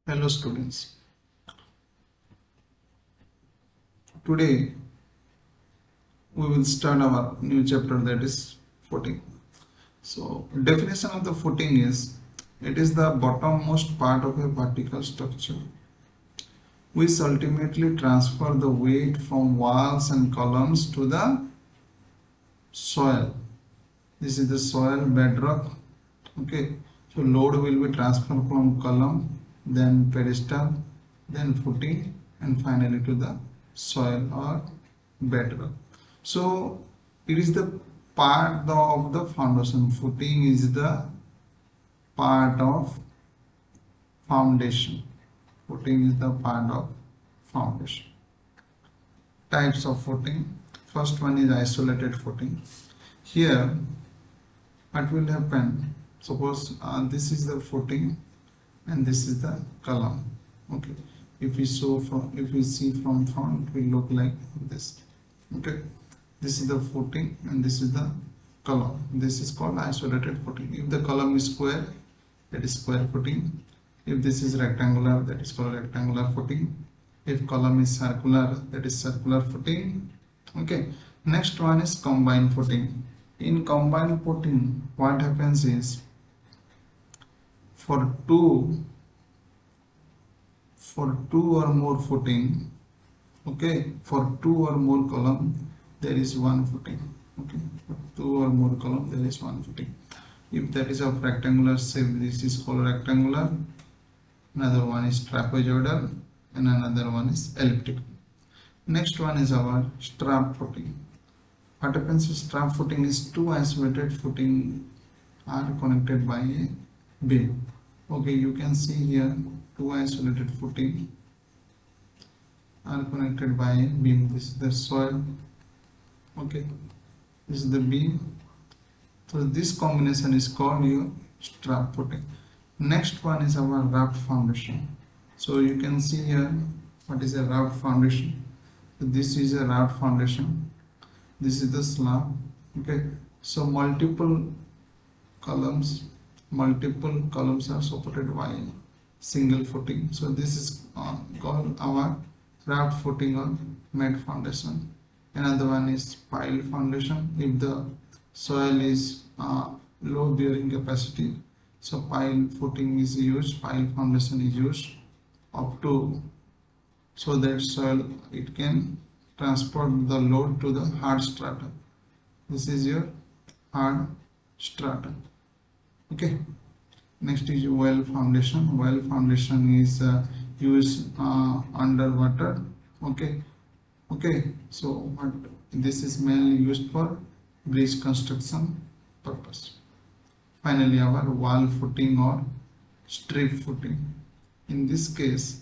Hello students, today we will start our new chapter, that is footing. So definition of the footing is, it is the bottommost part of a vertical structure which ultimately transfer the weight from walls and columns to the soil. This is the soil bedrock. Okay, so load will be transferred from column, then pedestal, then footing, and finally to the soil or bedrock. So it is the part of the foundation. Footing is the part of foundation. Footing is the part of foundation. Types of footing. First one is isolated footing. Here, what will happen? Suppose this is the footing and this is the column. Okay. If we see from front, it will look like this. Okay. This is the footing and this is the column. This is called isolated footing. If the column is square, that is square footing. If this is rectangular, that is called rectangular footing. If column is circular, that is circular footing. Okay. Next one is combined footing. In combined footing, what happens is, for two or more footing, okay, for two or more column, there is one footing. Okay, for two or more column, there is one footing. If that is of rectangular shape, this is called rectangular. Another one is trapezoidal, and another one is elliptical. Next one is our strap footing. What happens is, strap footing is two isolated footing are connected by a beam. Okay, you can see here two isolated footing are connected by a beam. This is the soil. Okay, this is the beam. So this combination is called your strap footing. Next one is our raft foundation. So you can see here what is a raft foundation. So this is a raft foundation. This is the slab. Okay, so multiple columns are supported by single footing. So this is called our raft footing or mat foundation. Another one is pile foundation. If the soil is low bearing capacity, so pile footing is used, pile foundation is used up to, so that soil it can transport the load to the hard strata. This is your hard strata. Okay. Next is well foundation. Well foundation is used underwater. Okay. So what this is mainly used for bridge construction purpose. Finally, our wall footing or strip footing. In this case,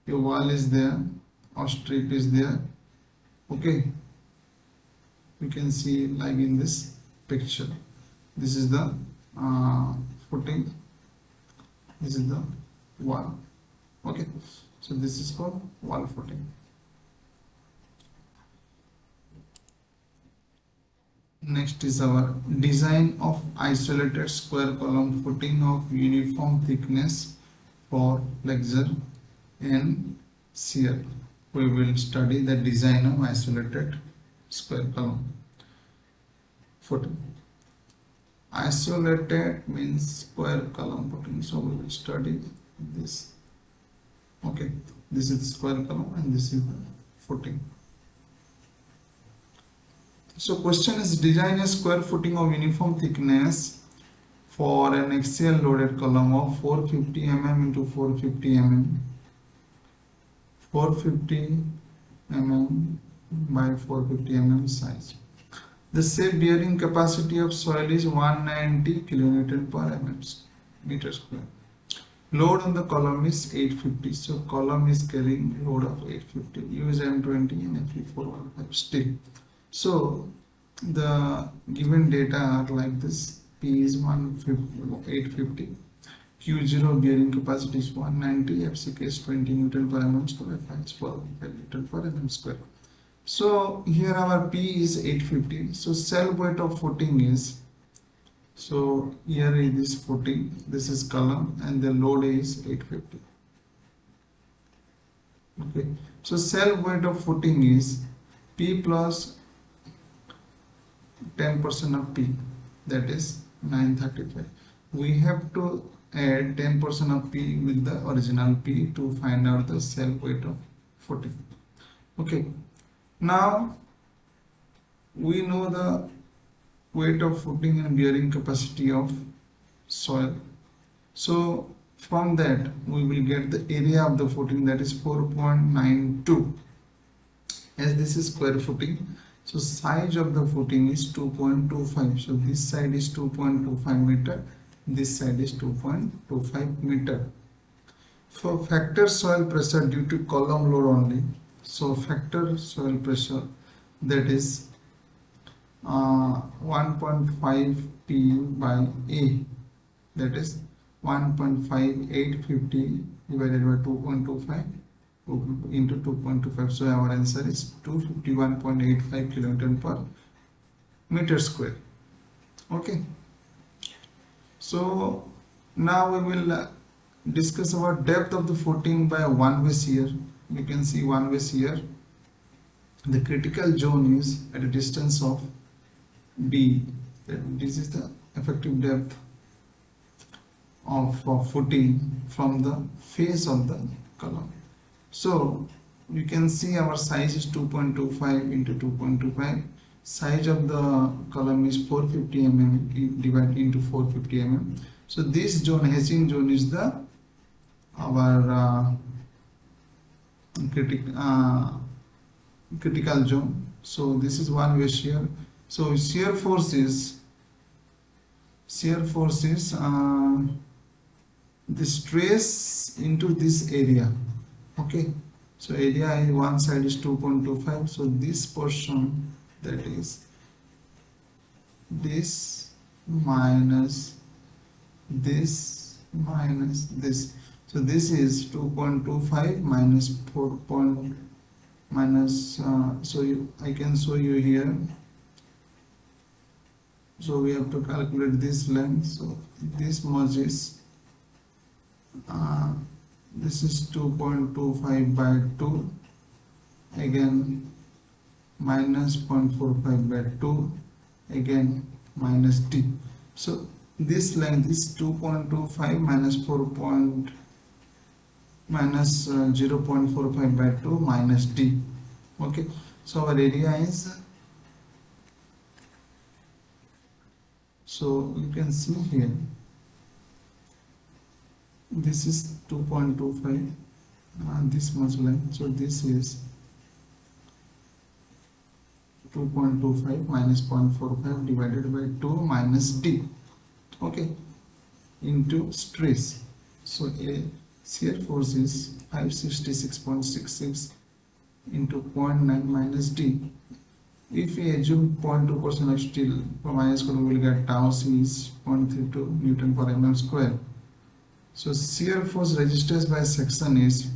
your wall is there or strip is there. Okay, you can see like in this picture. This is the footing, this is the wall. Okay, so this is called wall footing. Next is our design of isolated square column footing of uniform thickness for flexure and shear. We will study the design of isolated square column footing. Isolated means square column footing, so we will study this. Okay, this is the square column and this is the footing. So question is, design a square footing of uniform thickness for an axial loaded column of 450 mm into 450 mm, 450 mm by 450 mm size. The safe bearing capacity of soil is 190 kN per meter square. Load on the column is 850. So column is carrying load of 850. Use M20 and Fe415 stick. So the given data are like this. P is 850. Q0 bearing capacity is 190. FCK is 20 Newton per mm square. Fi is 4 Newton per mm square. So here our P is 850. So cell weight of footing is So here it is footing, this is column, and the load is 850. Okay, so self weight of footing is P plus 10% of P, that is 935. We have to add 10% of P with the original P to find out the self weight of footing. Okay, now we know the weight of footing and bearing capacity of soil. So from that we will get the area of the footing, that is 4.92. as this is square footing, so size of the footing is 2.25. so this side is 2.25 meter, this side is 2.25 meter. For factor soil pressure due to column load only, so factor soil pressure, that is 1.5 P by A, that is 1.5850 divided by 2.25 into 2.25. so our answer is 251.85 kilometer per meter square. Okay, so now we will discuss about depth of the footing by one-way shear. You can see one-way shear, the critical zone is at a distance of D, this is the effective depth of footing from the face of the column. So you can see our size is 2.25 into 2.25. Size of the column is 450 mm divided into 450 mm. So this zone, hatching zone, is the our critical zone. So this is one way shear. So shear force is the stress into this area. Okay, so area in one side is 2.25. so this portion, that is this minus this minus this, so this is 2.25 minus 4. So I can show you here. So we have to calculate this length. So this much is this is 2.25 by 2, again minus 0.45 by 2, again minus D. So this length is 2.25 minus 0.45 by 2 minus D. Okay, so our area is, so you can see here, this is 2.25 this much length, so this is 2.25 minus 0.45 divided by 2 minus D, okay, into stress. So a shear force is 566.66 into 0.9 minus D. If we assume 0.2% of steel from minus square, we will get tau C is 0.32 Newton per mm square. So shear force resistance by section is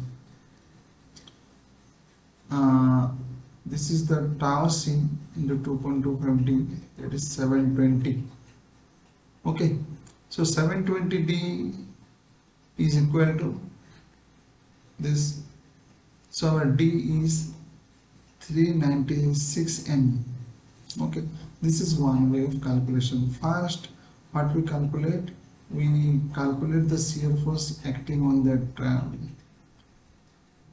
this is the tau C into 2.25 D, that is 720. Okay, so 720 D is equal to this. So our D is 396 M. Okay, this is one way of calculation. First, what we calculate the shear force acting on that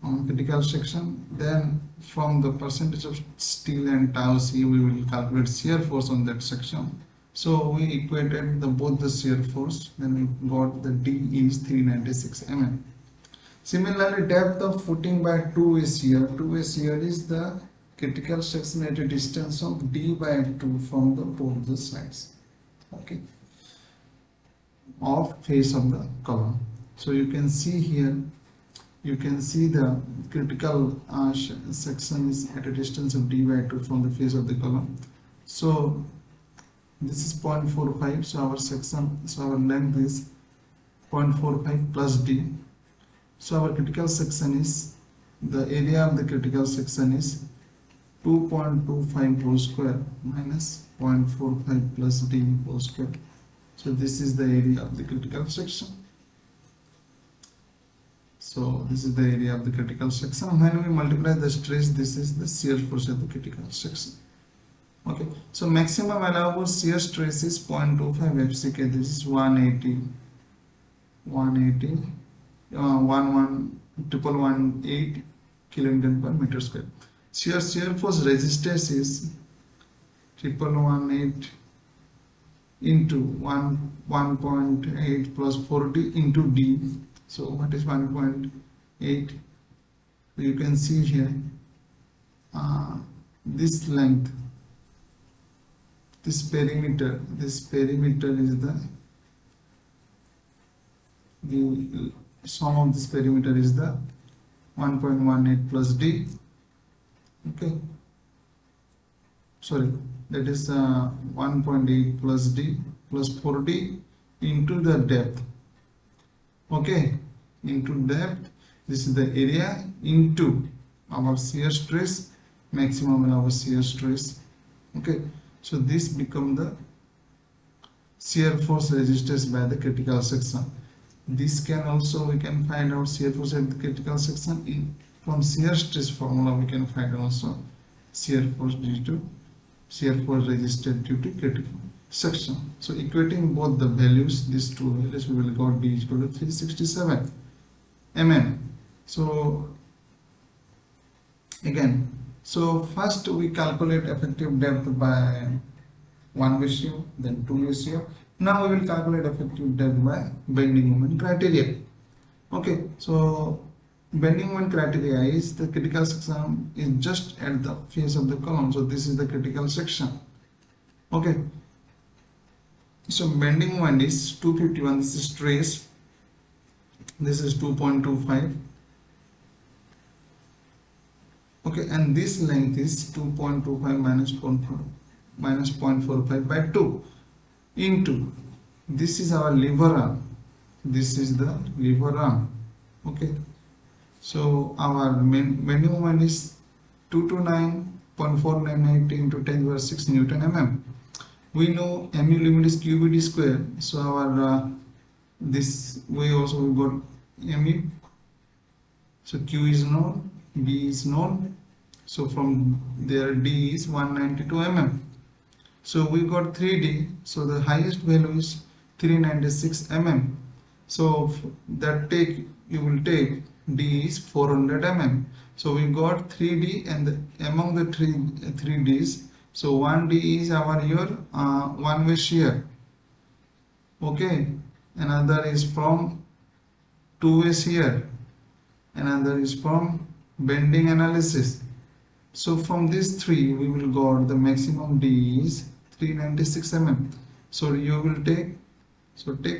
on critical section. Then from the percentage of steel and tau C, we will calculate shear force on that section. So we equated both the shear force, then we got the D is 396 mm. Similarly, depth of footing by two-way shear. Two-way shear is the critical section at a distance of D by 2 from both the sides, okay, of face of the column. So you can see here, you can see the critical section is at a distance of D by 2 from the face of the column. So this is 0.45. So our section, so our length is 0.45 plus D. So our critical section is, the area of the critical section is 2.25 whole square minus 0.45 plus D whole square. So this is the area of the critical section. So this is the area of the critical section. When we multiply the stress, this is the shear force of the critical section. Okay, so maximum allowable shear stress is 0.25 FCK. This is 180 1118 kilonewton per meter square. Shear force resistance is 1118 into 1.8 plus 40 into D. So what is 1.8? You can see here this length, this perimeter is the sum of this perimeter is the 1.18 plus D. Okay, sorry, that is 1.8 plus D plus 40 into the depth. Okay, into depth, this is the area into our shear stress, maximum allowable shear stress. Okay, so this become the shear force resistance by the critical section. This can also, we can find out shear force at the critical section. From shear stress formula we can find also shear force resisted due to critical section. So equating both the values, these two values, we will got D is equal to 367 mm. So again, so first we calculate effective depth by 1 ratio, then 2 ratio. Now we will calculate effective depth by bending moment criteria. Okay, so bending moment criteria is the critical section is just at the face of the column. So this is the critical section. Okay, so bending moment is 251. This is stress. This is 2.25. Okay, and this length is 2.25 minus 0.45 by 2 into, this is our lever arm. This is the lever arm. Okay, so our bending moment is 229.498 into 10 to the 6 Newton mm. We know mu limit is QBD square. So our this way also we got mu. So Q is known, B is known. So from there D is 192 mm. So we got 3D. So the highest value is 396 mm. So that you will take D is 400 mm. So we got 3D, and among the 3Ds, so 1D is our one-way shear. Okay, another is from two-way shear, another is from bending analysis. So from these three we will got the maximum D is 396 mm. So you will take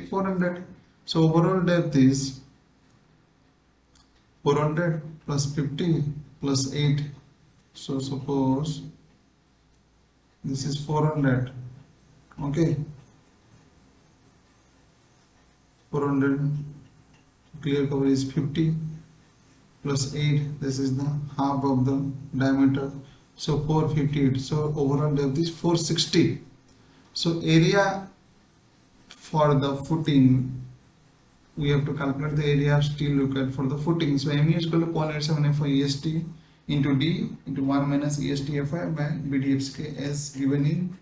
400. So overall depth is 400 plus 50 plus 8. So suppose this is 400. Okay, 400 clear cover is 50 plus 8. This is the half of the diameter. So 458. So overall depth is 460. So area for the footing, we have to calculate the area of steel required for the footing. So mu is equal to 0.87 FI EST into D into 1 minus EST FI by BDFSK as given in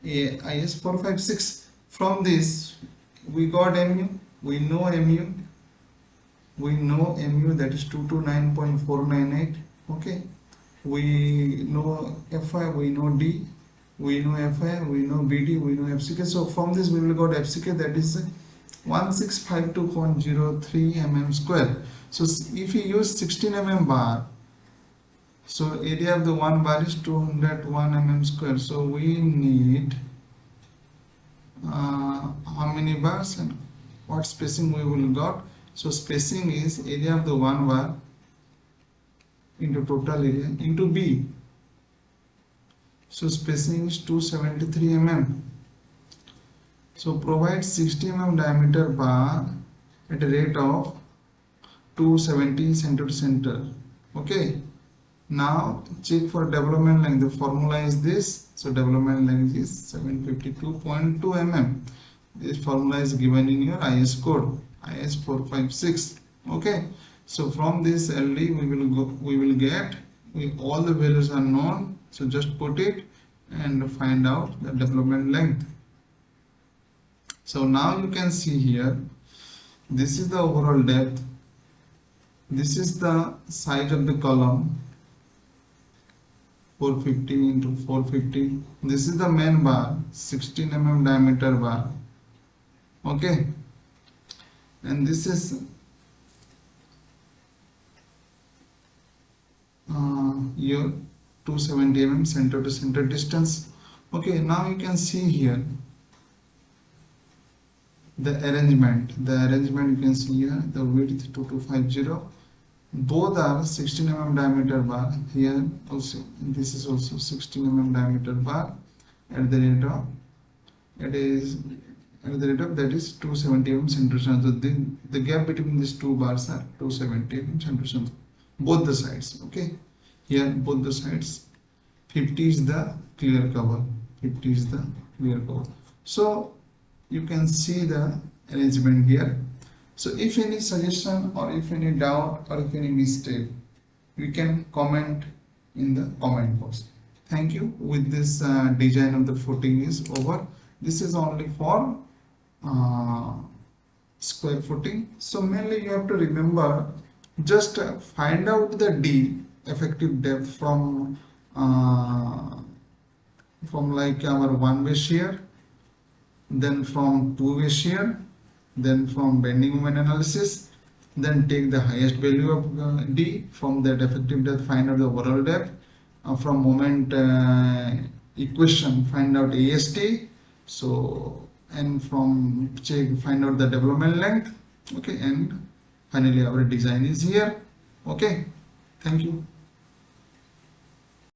IS 456. From this we got mu, we know mu that is 229.498. Okay, we know FI, we know D, we know FI, we know BD, we know FCK. So from this we will got FCK, that is 1652.03 mm square. So if you use 16 mm bar, so area of the one bar is 201 mm square. So we need how many bars and what spacing we will got. So spacing is area of the one bar into total area into B. So spacing is 273 mm. So provide 60 mm diameter bar at a rate of 270 center to center. Okay, now check for development length. The formula is this. So development length is 752.2 mm. This formula is given in your IS code, IS 456. Okay, so from this LD we will get, all the values are known, so just put it and find out the development length. So now you can see here, this is the overall depth, this is the size of the column, 450 into 450. This is the main bar, 16 mm diameter bar. Okay, and this is your 270 mm center to center distance. Okay, now you can see here the arrangement. You can see here the width 2250. Both are 16 mm diameter bar. Here also, this is also 16 mm diameter bar. At the rate of, that is 270 mm center to center. So the gap between these two bars are 270 mm center to center. Both the sides. Okay, here both the sides. 50 is the clear cover. 50 is the clear cover. So you can see the arrangement here. So if any suggestion or if any doubt or if any mistake, you can comment in the comment box. Thank you. With this design of the footing is over. This is only for square footing. So mainly you have to remember, just find out the D, effective depth, from like our one-way shear, then from two-way shear, then from bending moment analysis, then take the highest value of D. From that effective depth, find out the overall depth. From moment equation, find out AST. So, and from check, find out the development length. Okay, and finally our design is here. Okay, thank you.